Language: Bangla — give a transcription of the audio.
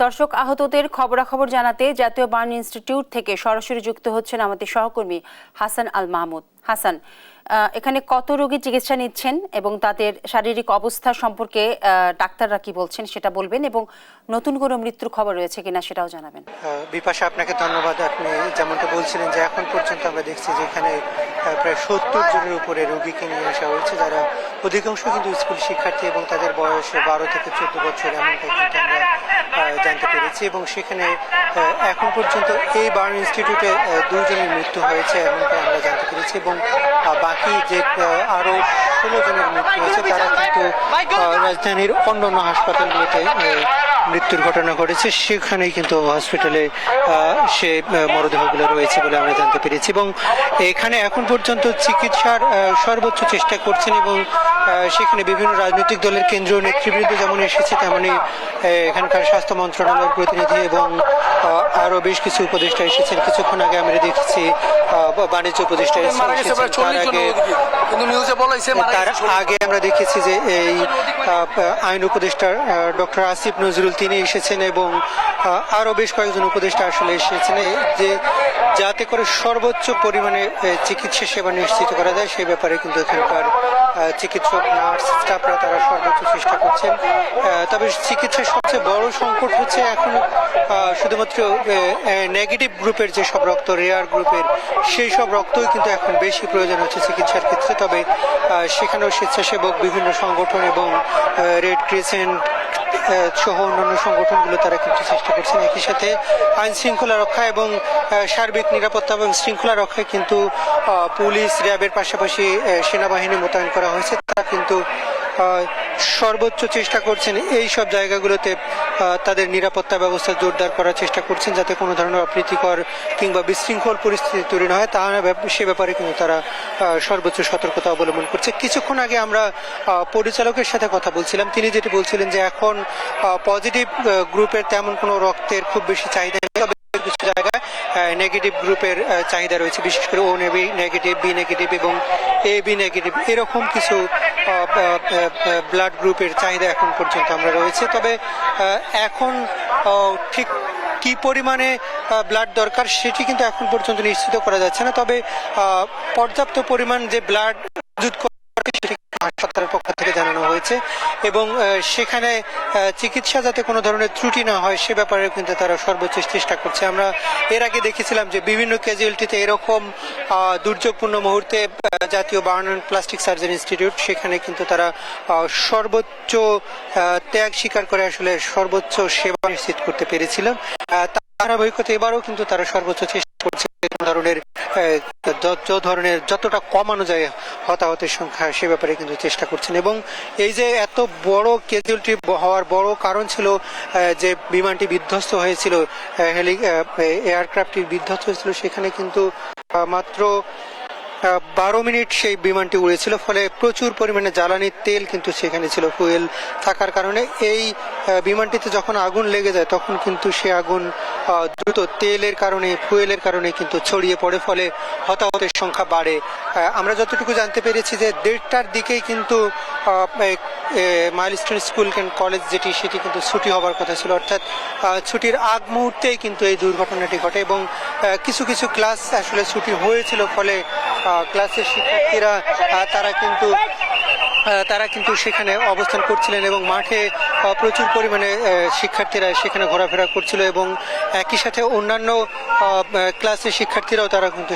দর্শক, আহতদের খবরাখবর জানাতে জাতীয় বার্ন ইনস্টিটিউট থেকে সরাসরি যুক্ত হচ্ছেন আমাদের সহকর্মী হাসান আল মাহমুদ। হাসান, এখানে কত রোগী চিকিৎসা নিচ্ছেন এবং তাদের শারীরিক অবস্থা সম্পর্কে ডাক্তাররা কি বলছেন সেটা বলবেন, এবং নতুন কোনো মৃত্যুর খবর রয়েছে কিনা সেটাও জানাবেন। বিপাশা, আপনাকে ধন্যবাদ। আপনি যেমনটা বলছিলেন যে এখন পর্যন্ত আমরা দেখছি যে এখানে প্রায় 70 জনের উপরে রোগীকে নিয়ে আসা হয়েছে, যারা অধিকাংশ কিন্তু স্কুল শিক্ষার্থী এবং তাদের বয়স 12 থেকে 14 বছর, এমনটাই কিন্তু আমরা জানতে পেরেছি। এবং সেখানে এখন পর্যন্ত এই বার্ন ইনস্টিটিউটে 2 জনের মৃত্যু হয়েছে এমনটা আমরা জানতে পেরেছি, এবং বাকি যে আরো 16 জনের মৃত্যু হয়েছে তারা কিন্তু রাজধানীর অন্যান্য হাসপাতালগুলোতে মৃত্যুর ঘটনা ঘটেছে, সেখানেই কিন্তু হসপিটালে সে মরদেহগুলো রয়েছে বলে আমরা জানতে পেরেছি। এবং এখানে এখন পর্যন্ত চিকিৎসার সর্বোচ্চ চেষ্টা করছেন, এবং সেখানে বিভিন্ন রাজনৈতিক দলের কেন্দ্রীয় নেতৃবৃন্দ যেমন এসেছে, তেমনি এখানকার স্বাস্থ্য মন্ত্রণালয়ের প্রতিনিধি এবং আরো বেশ কিছু উপদেষ্টা এসেছেন। কিছুক্ষণ আগে আমরা দেখেছি বাণিজ্য উপদেষ্টা এসেছেন। তার আগে আমরা দেখেছি যে এই আইন উপদেষ্টা ডক্টর আসিফ নজরুল তিনি এসেছেন, এবং আরো বেশ কয়েকজন উপদেষ্টা আসলে এসেছেন, যে যাতে করে সর্বোচ্চ পরিমাণে চিকিৎসা সেবা নিশ্চিত করা যায় সে ব্যাপারে কিন্তু এখানকার চিকিৎসক, নার্স, স্টাফরা তারা সর্বোচ্চ চেষ্টা করছেন। তবে চিকিৎসার সবচেয়ে বড় সংকট হচ্ছে এখন শুধুমাত্র নেগেটিভ গ্রুপের যে সব রক্ত, রেয়ার গ্রুপের সেই সব রক্তই কিন্তু এখন বেশি প্রয়োজন হচ্ছে চিকিৎসার ক্ষেত্রে। তবে সেখানেও স্বেচ্ছাসেবক বিভিন্ন সংগঠন এবং রেড ক্রিসেন্ট সহ অন্যান্য সংগঠনগুলো তারা কিন্তু চেষ্টা করছেন। একই সাথে আইন শৃঙ্খলা রক্ষা এবং সার্বিক নিরাপত্তা এবং শৃঙ্খলা রক্ষায় কিন্তু পুলিশ, র্যাবের পাশাপাশি সেনাবাহিনী মোতায়েন করা হয়েছে। তারা কিন্তু সর্বোচ্চ চেষ্টা করছেন এই সব জায়গাগুলোতে তাদের নিরাপত্তা ব্যবস্থা জোরদার করার চেষ্টা করছেন, যাতে কোনো ধরনের অপ্রীতিকর কিংবা বিশৃঙ্খল পরিস্থিতি তৈরি না হয়, তা সে ব্যাপারে কিন্তু তারা সর্বোচ্চ সতর্কতা অবলম্বন করছে। কিছুক্ষণ আগে আমরা পরিচালকের সাথে কথা বলছিলাম, তিনি যেটি বলছিলেন যে এখন পজিটিভ গ্রুপের তেমন কোনো রক্তের খুব বেশি চাহিদা নেই, তবে কিছু জায়গায় নেগেটিভ গ্রুপের চাহিদা রয়েছে, বিশেষ করে ও নেগেটিভ, বি নেগেটিভ এবং এ বি নেগেটিভ, এরকম কিছু ব্লাড গ্রুপের চাহিদা এখন পর্যন্ত আমরা রয়েছে। তবে এখন ঠিক কি পরিমাণে ব্লাড দরকার সেটি কিন্তু এখন পর্যন্ত নিশ্চিত করা যাচ্ছে না। তবে পর্যাপ্ত পরিমাণ যে ব্লাড হাসপাতালের পক্ষ থেকে জানানো হয়েছে, এবং সেখানে চিকিৎসা যাতে কোনো ধরনের ত্রুটি না হয় সে ব্যাপারে কিন্তু তারা সর্বোচ্চ চেষ্টা করছে। আমরা এর আগে দেখেছিলাম যে বিভিন্ন ক্যাজুয়ালিটিতে এরকম দুর্যোগপূর্ণ মুহূর্তে জাতীয় burn and plastic surgery institute সেখানে কিন্তু তারা সর্বোচ্চ ত্যাগ স্বীকার করে আসলে সর্বোচ্চ সেবা নিশ্চিত করতে পেরেছিল। ধারাবাহিকতা এবারও কিন্তু তারা সর্বোচ্চ চেষ্টা করছে যতটা কমানো যায় হতাহতের সংখ্যা সে ব্যাপারে কিন্তু চেষ্টা করছেন। এবং এই যে এত বড় ক্যাজুয়ালিটি হওয়ার বড় কারণ ছিল যে বিমানটি বিধ্বস্ত হয়েছিল, এয়ারক্রাফটটি বিধ্বস্ত হয়েছিল, সেখানে কিন্তু মাত্র 12 মিনিট সেই বিমানটি উড়েছিল, ফলে প্রচুর পরিমাণে জ্বালানি তেল কিন্তু সেখানে ছিল। ফুয়েল থাকার কারণে এই বিমানটিতে যখন আগুন লেগে যায় তখন কিন্তু সে আগুন দ্রুত তেলের কারণে, ফুয়েলের কারণে কিন্তু ছড়িয়ে পড়ে, ফলে হতাহতের সংখ্যা বাড়ে। আমরা যতটুকু জানতে পেরেছি যে 1:30টার দিকেই কিন্তু মাইলস্টোন স্কুল অ্যান্ড কলেজ সেটি কিন্তু ছুটি হবার কথা ছিল, অর্থাৎ ছুটির আগ মুহূর্তেই কিন্তু এই দুর্ঘটনাটি ঘটে। এবং কিছু কিছু ক্লাস আসলে ছুটি হয়েছিল, ফলে ক্লাসের শিক্ষার্থীরা তারা কিন্তু সেখানে অবস্থান করছিলেন, এবং মাঠে প্রচুর পরিমাণে শিক্ষার্থীরা সেখানে ঘোরাফেরা করছিল, এবং একই সাথে অন্যান্য ক্লাসের শিক্ষার্থীরাও তারা কিন্তু